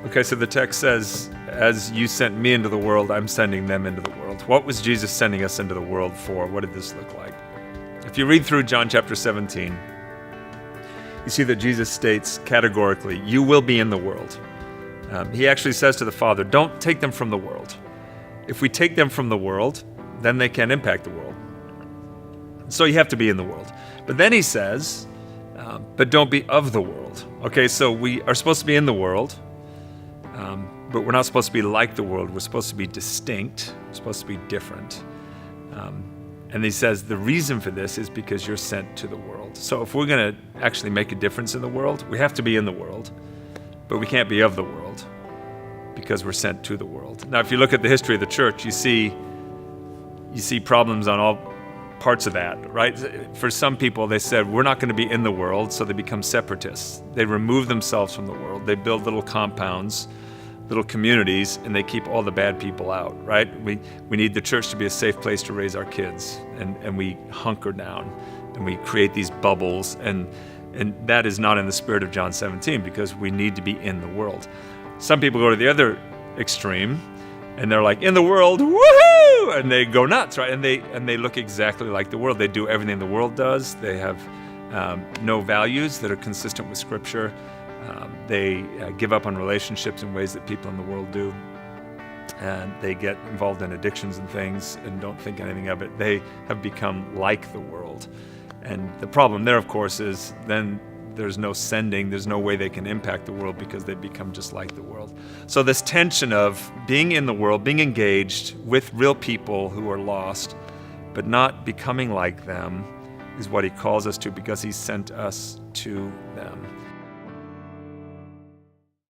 Okay, so the text says, as you sent me into the world, I'm sending them into the world. What was Jesus sending us into the world for? What did this look like? If you read through John chapter 17, you see that Jesus states categorically, you will be in the world. He actually says to the Father, don't take them from the world. If we take them from the world, then they can't impact the world. So you have to be in the world. But then he says, but don't be of the world. Okay, so we are supposed to be in the world, but we're not supposed to be like the world. We're supposed to be distinct. We're supposed to be different. And he says the reason for this is because you're sent to the world. So if we're going to actually make a difference in the world, we have to be in the world, but we can't be of the world because we're sent to the world. Now, if you look at the history of the church, you see problems on all parts of that, right? For some people, they said, we're not going to be in the world, so they become separatists. They remove themselves from the world. They build little compounds, little communities, and they keep all the bad people out, right? We need the church to be a safe place to raise our kids, and we hunker down, and we create these bubbles, and that is not in the spirit of John 17, because we need to be in the world. Some people go to the other extreme, and they're like, in the world, woohoo! And they go nuts, right? And they look exactly like the world. They do everything the world does. They have no values that are consistent with Scripture. They give up on relationships in ways that people in the world do. And they get involved in addictions and things and don't think anything of it. They have become like the world. And the problem there, of course, is then there's no sending, there's no way they can impact the world because they become just like the world. So this tension of being in the world, being engaged with real people who are lost, but not becoming like them, is what he calls us to because he sent us to them.